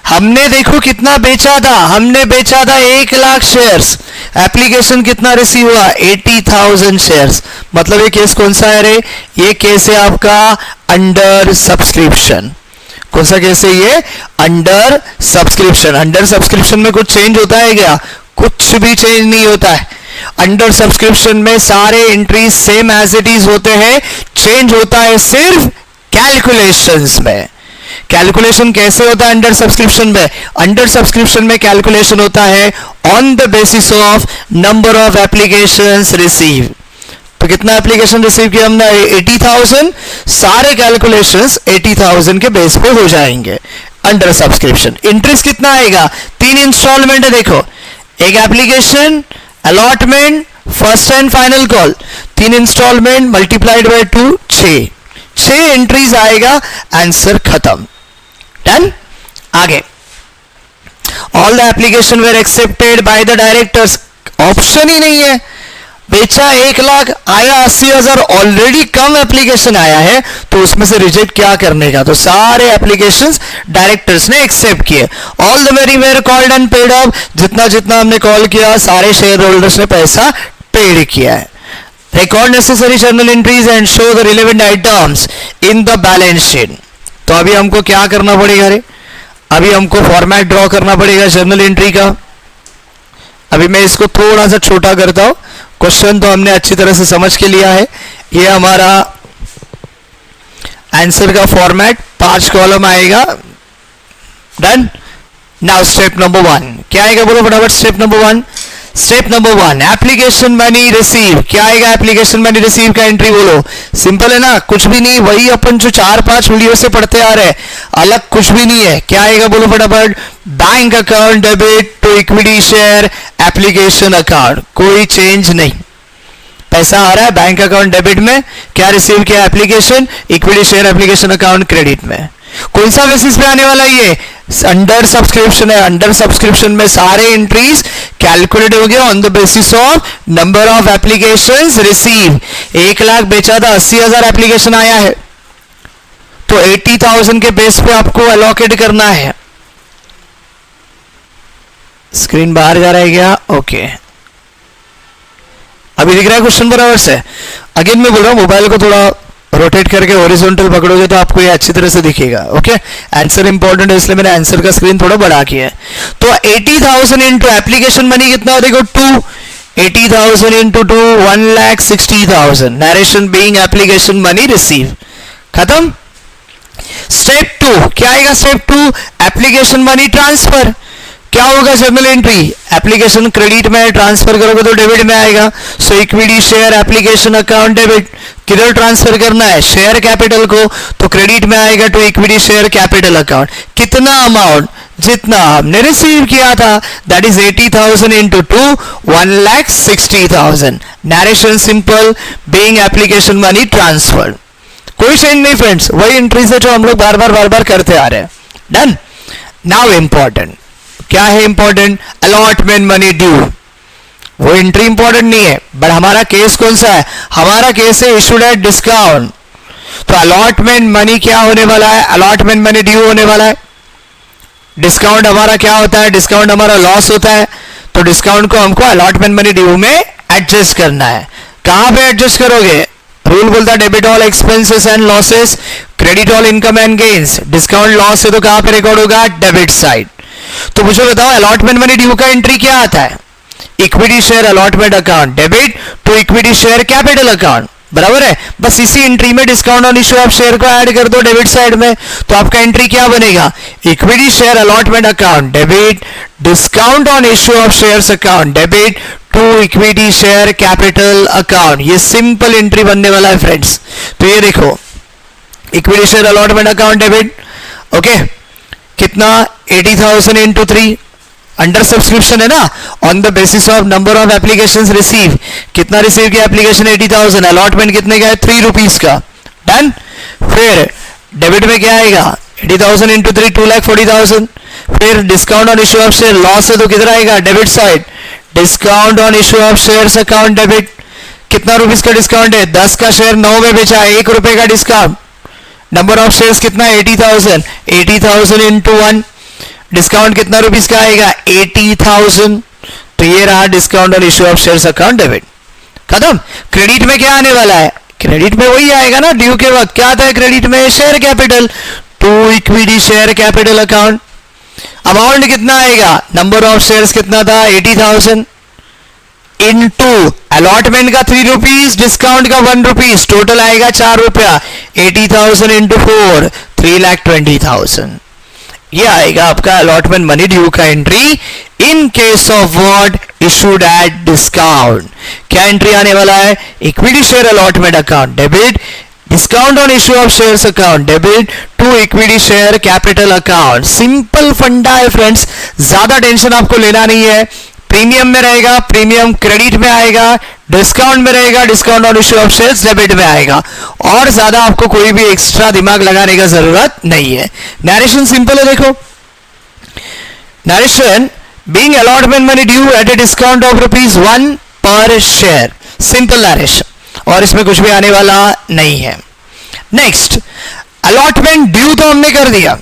हमने देखो कितना बेचा था, हमने बेचा था 1 लाख शेयर्स। एप्लीकेशन कितना रिसीव हुआ, 80,000 शेयर्स। मतलब ये केस कौन सा है रे, ये केस है आपका अंडर सब्सक्रिप्शन। कौन सा केस है ये, अंडर सब्सक्रिप्शन। अंडर सब्सक्रिप्शन में कुछ चेंज होता है क्या, कुछ भी चेंज नहीं होता है। अंडर सब्सक्रिप्शन में सारे entries same as it is होते हैं, चेंज होता है सिर्फ कैलकुलेशंस में। कैलकुलेशन कैसे होता है अंडर सब्सक्रिप्शन में? अंडर सब्सक्रिप्शन में कैलकुलेशन होता है on the basis of number of applications receive. तो कितना एप्लीकेशन रिसीव किया हमने? 80,000। सारे कैलकुलेशंस 80,000 के बेस पे हो जाएंगे अंडर सब्सक्रिप्शन। इंटरेस्ट कितना आएगा? 3 इंस्टॉलमेंट है, देखो, एक application, allotment, first and final call, 3 installment multiplied by 2, 6 entries आएगा, आंसर खत्म। डन। आगे, all the application were accepted by the directors, option ही नहीं है। बेचा 1 लाख, आया 80,000, ऑलरेडी कम एप्लीकेशन आया है, तो उसमें से रिजेक्ट क्या करने का? तो सारे एप्लीकेशंस डायरेक्टर्स ने एक्सेप्ट किए। All the very where called and paid up, जितना जितना हमने कॉल किया सारे शेयर होल्डर्स ने पैसा पेड किया है। Record necessary journal entries and show the relevant items in the balance sheet. तो अभी हमको क्या करना पड़ेगा रे? अभी हमको फॉर्मेट ड्रॉ करना पड़ेगा जर्नल एंट्री का। अभी मैं इसको थोड़ा सा छोटा करता हूं। क्वेश्चन तो हमने अच्छी तरह से समझ के लिया है। ये हमारा आंसर का फॉर्मेट 5 कॉलम आएगा। डन। नाउ स्टेप नंबर 1 क्या आएगा? बोलो फटाफट। Step number 1, step number 1, application money receive. क्या आएगा एप्लीकेशन मनी रिसीव का? एंट्री बोलो। सिंपल है ना, कुछ भी नहीं, वही अपन जो 4-5 वीडियो से पढ़ते आ रहे हैं, अलग कुछ भी नहीं है। क्या आएगा बोलो फटाफट? Bank account debit to equity share application account, कोई चेंज नहीं। पैसा आ रहा है बैंक अकाउंट डेबिट में, क्या रिसीव किया? Application, equity share application account credit में। कौन सा बेसिस पे आने वाला? ये अंडर सब्सक्रिप्शन है। अंडर सब्सक्रिप्शन में सारे एंट्रीज कैलकुलेट हो गया on the basis of number of applications receive. 1 lakh बेचा था, 80,000 एप्लीकेशन आया है, तो 80,000 के बेस पे आपको अलॉकेट करना है। स्क्रीन बाहर जा रहा है क्या? ओके, अभी दिख रहा है क्वेश्चन बराबर से? अगेन मैं बोल रहा हूं, मोबाइल को थोड़ा रोटेट करके हॉरिजॉन्टल पकड़ोगे तो आपको ये अच्छी तरह से दिखेगा। ओके, आंसर इंपॉर्टेंट है इसलिए मैंने आंसर का स्क्रीन थोड़ा बढ़ा किया है। तो 80,000 इंटू एप्लीकेशन मनी कितना हो? देखो 2, 80,000 into 2, 1,60,000। Narration being application money receive. खत्म। स्टेप 2 क्या आएगा? Step 2, application money transfer. क्या होगा? जर्नल एंट्री, एप्लीकेशन क्रेडिट में ट्रांसफर करोगे तो डेबिट में आएगा। So equity share application account debit. किधर ट्रांसफर करना है? शेयर कैपिटल को, तो क्रेडिट में आएगा to equity share capital account. कितना अमाउंट? जितना हमने रिसीव किया था, that is 80,000 into 2, 1,60,000। Narration simple, being application money transfer. कोई चेंज नहीं फ्रेंड्स, वही एंट्रीज है जो हम लोग बार बार करते आ रहे हैं। डन। नाउ इंपॉर्टेंट क्या है? Important allotment money due. वो एंट्री इंपॉर्टेंट नहीं है, बट हमारा केस कौन सा है? हमारा केस है इशूड एट डिस्काउंट। तो अलॉटमेंट मनी क्या होने वाला है? अलॉटमेंट मनी ड्यू होने वाला है। डिस्काउंट हमारा क्या होता है? डिस्काउंट हमारा लॉस होता है, तो डिस्काउंट को हमको अलॉटमेंट मनी ड्यू में एडजस्ट करना है। कहां पे एडजस्ट करोगे? रूल बोलता है debit all expenses and losses, credit all income and gains. Discount loss है तो कहां पे रिकॉर्ड होगा? Debit side. तो मुझे बताओ अलॉटमेंट मनी ड्यू का एंट्री क्या आता है? Equity share allotment account debit to equity share capital account. बराबर है? बस इसी एंट्री में discount on issue of share को ऐड कर दो डेबिट साइड में, तो आपका एंट्री क्या बनेगा? Equity share allotment account debit, discount on issue of shares account debit to equity share capital account. ये सिंपल एंट्री बनने वाला है फ्रेंड्स। तो ये देखो, equity share allotment account debit, okay, कितना? 80,000 इंटू 3, अंडर सब्सक्रिप्शन है ना, on the basis of number of applications receive. कितना रिसीव किया एप्लीकेशन? 80,000। अलॉटमेंट कितने का है? 3 रुपीज का। डन। फिर डेबिट में क्या आएगा? 80,000 इंटू 3, 2,40,000। फिर discount on issue of share, loss है तो किधर आएगा? Debit side. Discount on issue of shares account debit. कितना रुपीज का डिस्काउंट है? 10 का शेयर 9 में बेचा है, 1 रुपए का डिस्काउंट। नंबर ऑफ शेयर्स कितना है? 80,000। 80,000 इंटू 1, डिस्काउंट कितना रुपीस का आएगा? 80,000। तो ये रहा discount on issue of shares account debit. खत्म। क्रेडिट में क्या आने वाला है? क्रेडिट में वही आएगा ना, ड्यू के वक्त क्या आता है क्रेडिट में? Share capital to equity share capital account. Amount कितना आएगा? नंबर ऑफ शेयर्स कितना था? 80,000 इनटू अलॉटमेंट का 3 रुपीज, डिस्काउंट का 1 रुपीज, टोटल आएगा 4 रुपया। 80,000 इंटू 4, 3,20,000। ये आएगा आपका अलॉटमेंट मनी ड्यू का entry in case of what issued at discount. क्या एंट्री आने वाला है? Equity share allotment account debit, discount on issue of shares account debit to equity share capital account. Simple फंडा है फ्रेंड्स, ज्यादा टेंशन आपको लेना नहीं है। प्रीमियम में रहेगा, प्रीमियम क्रेडिट में आएगा, डिस्काउंट में रहेगा, discount on issue of shares debit में आएगा, और ज्यादा आपको कोई भी एक्स्ट्रा दिमाग लगाने का जरूरत नहीं है। नरेशन सिंपल है, देखो narration being allotment money due eight a discount of ₹1 पर शेयर, सिंपल नरेशन, और इसमें कुछ भी आने वाला नहीं है। नेक्स्ट, अलॉटमेंट ड्यू तो हमने कर दिया,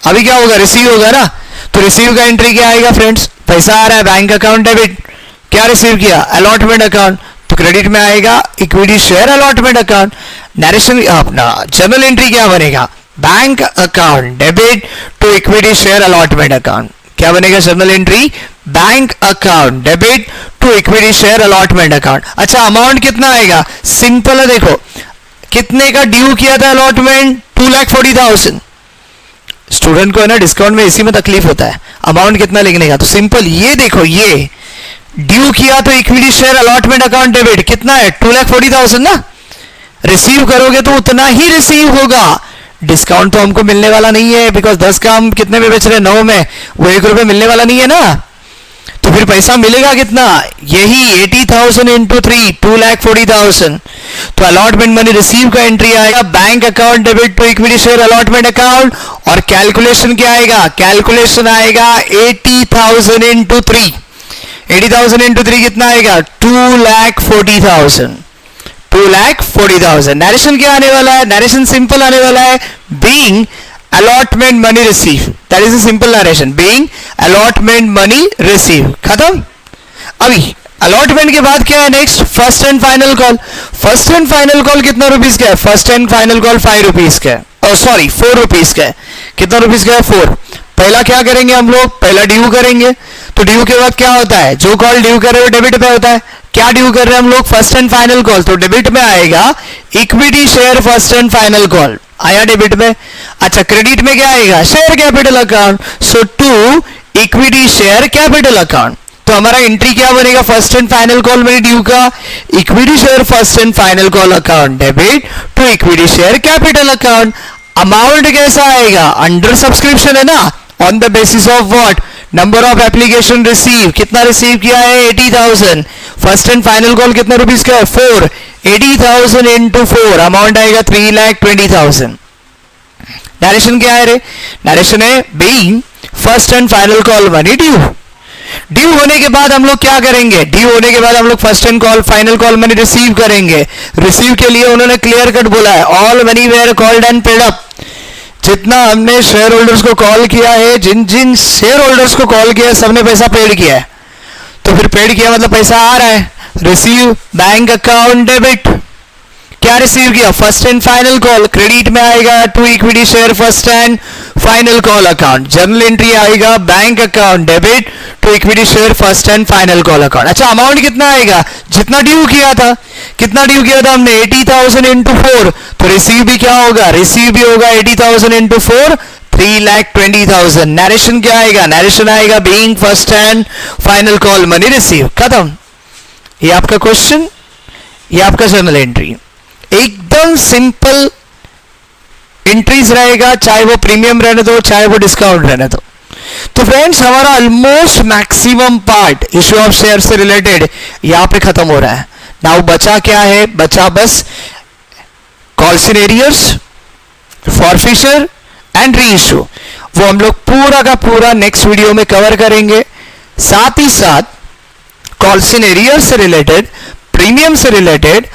अभी क्या होगा? रिसीव होगा ना, तो रिसीव का एंट्री क्या आएगा फ्रेंड्स? पैसा आ रहा है बैंक अकाउंट डेबिट, क्या रिसीव किया? अलॉटमेंट अकाउंट, तो क्रेडिट में आएगा equity share allotment account. Narration अपना जर्नल एंट्री क्या बनेगा? Bank account debit to equity share allotment account. क्या बनेगा journal entry? Bank account debit to equity share allotment account. अच्छा, अमाउंट कितना आएगा? सिंपल है, देखो कितने का ड्यू किया था अलॉटमेंट? 2,40,000। स्टूडेंट को है ना डिस्काउंट में इसी में तकलीफ होता है, अमाउंट कितना लिखने का। तो सिंपल ये देखो, ये ड्यू किया तो equity share allotment account debit कितना है? 2,40,000 ना। रिसीव करोगे तो उतना ही रिसीव होगा, डिस्काउंट तो हमको मिलने वाला नहीं है, बिकॉज 10 का हम कितने में बेच रहे हैं? 9 में, वो ₹1 मिलने वाला नहीं है ना। तो फिर पैसा मिलेगा कितना? यही 80,000 इंटू 3, 2,40,000। तो अलॉटमेंट मनी रिसीव का एंट्री आएगा bank account debit to equity share allotment account, और कैलकुलेशन क्या आएगा? कैलकुलेशन आएगा 80,000 इंटू 3। 80,000 इंटू 3 कितना आएगा? 2,40,000। 2,40,000। नरेशन क्या आने वाला है? नरेशन सिंपल आने वाला है, being allotment money receive, that is a simple narration, being allotment money receive। खत्म। अभी अलॉटमेंट के बाद क्या है next? First and final call. First and final call कितना रुपीस का है? First and final call 5 rupees का है, सॉरी 4 रुपीस का है। कितना रुपीस का है? 4। पहला क्या करेंगे हम लोग? पहला ड्यू करेंगे। तो ड्यू के बाद क्या होता है? जो कॉल ड्यू कर रहे हो डेबिट पे होता है। क्या ड्यू कर रहे हैं हम लोग? फर्स्ट एंड फाइनल कॉल, तो डेबिट में आएगा equity share first and final call, आया डेबिट में। अच्छा, क्रेडिट में क्या आएगा? Share capital account, so to equity share capital account. तो हमारा एंट्री क्या बनेगा? फर्स्ट एंड फाइनल कॉल में ड्यू का equity share first and final call account debit to equity share capital account. Amount कैसा आएगा? अंडर सब्सक्रिप्शन है ना, on the basis of what? Number of application receive. कितना रिसीव किया है? 80,000। फर्स्ट एंड फाइनल कॉल कितना रुपीस का है? 4। 80,000 इंटू 4, अमाउंट आएगा 3,20,000। नरेशन क्या है रे? नरेशन है being first and final call money due. Due होने के बाद हम लोग क्या करेंगे? ड्यू होने के बाद हम लोग first and call final call money receive करेंगे। रिसीव के लिए उन्होंने क्लियर कट बोला है, all money where called and paid up. जितना हमने शेयर होल्डर्स को कॉल किया है, जिन जिन शेयर होल्डर्स को कॉल किया है, सबने पैसा पेड किया है। तो फिर पेड किया मतलब पैसा आ रहा है। रिसीव बैंक अकाउंट डेबिट, क्या रिसीव किया? First and final call, credit में आएगा to equity share first and final call account. Journal entry आएगा bank account debit to equity share first and final call account. अच्छा, अमाउंट कितना आएगा? जितना ड्यू किया था। कितना ड्यू किया था हमने? 80,000 इंटू 4, तो रिसीव भी क्या होगा? रिसीव भी होगा 80,000 इंटू 4, 3,20,000। नरेशन क्या आएगा? नरेशन आएगा being first and final call money receive. खत्म। ये आपका क्वेश्चन, ये आपका जर्नल एंट्री, एकदम सिंपल एंट्रीज रहेगा, चाहे वो प्रीमियम रहने दो, चाहे वो डिस्काउंट रहने दो। तो फ्रेंड्स, हमारा almost maximum part issue of share से रिलेटेड यहां पे खत्म हो रहा है। नाउ बचा क्या है? बचा बस call scenarios, forfeiture and re issue. वो हम लोग पूरा का पूरा नेक्स्ट वीडियो में कवर करेंगे। साथ ही साथ कॉल सिनेरियोस से रिलेटेड, प्रीमियम से रिलेटेड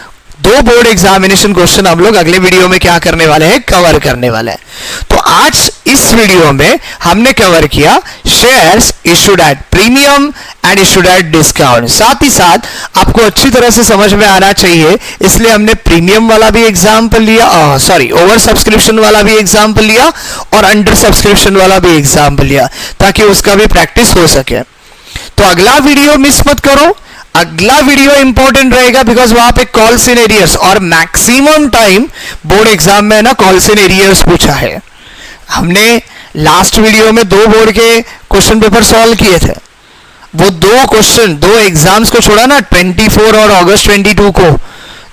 2 बोर्ड एग्जामिनेशन क्वेश्चन हम लोग अगले वीडियो में क्या करने वाले हैं? कवर करने वाले हैं। तो आज इस वीडियो में हमने कवर किया shares issued at premium and issued at discount. साथ ही साथ आपको अच्छी तरह से समझ में आना चाहिए, इसलिए हमने प्रीमियम वाला भी एग्जाम्पल लिया, सॉरी ओवर सब्सक्रिप्शन वाला भी एग्जाम्पल लिया और अंडर सब्सक्रिप्शन वाला भी एग्जाम्पल लिया, ताकि उसका भी प्रैक्टिस हो सके। तो अगला वीडियो मिस मत करो, अगला वीडियो इंपॉर्टेंट रहेगा, बिकॉज वहां पे कॉल सिनेरियोस और मैक्सिमम टाइम बोर्ड एग्जाम में ना कॉल सिनेरियोस पूछा है। हमने लास्ट वीडियो में 2 बोर्ड के क्वेश्चन पेपर सॉल्व किए थे। वो 2 क्वेश्चन 2 एग्जाम्स को छोड़ा ना, 24 और अगस्त 22 को,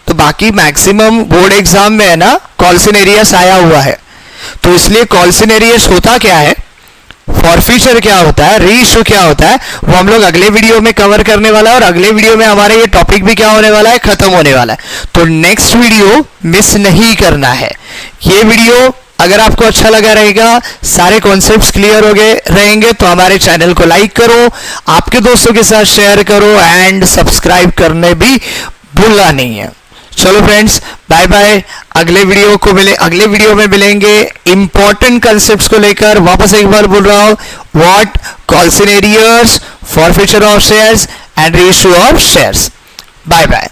तो बाकी मैक्सिमम बोर्ड एग्जाम में है ना कॉल्सिनेरियस आया हुआ है। तो इसलिए कॉल्सिनेरियस होता क्या है, फॉरफीचर क्या होता है, री इश्यू क्या होता है, वो हम लोग अगले वीडियो में कवर करने वाला है। और अगले वीडियो में हमारा ये टॉपिक भी क्या होने वाला है, खत्म होने वाला है। तो नेक्स्ट वीडियो मिस नहीं करना है। ये वीडियो अगर आपको अच्छा लगा रहेगा, सारे कॉन्सेप्ट्स क्लियर हो गए रहेंगे, तो हमारे चैनल को लाइक करो, आपके दोस्तों के साथ शेयर करो एंड सब्सक्राइब करने भी भूलना नहीं है। चलो फ्रेंड्स, बाय बाय। अगले वीडियो में मिलेंगे इंपॉर्टेंट कंसेप्ट्स को लेकर। वापस एक बार बोल रहा हूं, what, calls in arrears, forfeiture of shares and ratio of shares. Bye bye.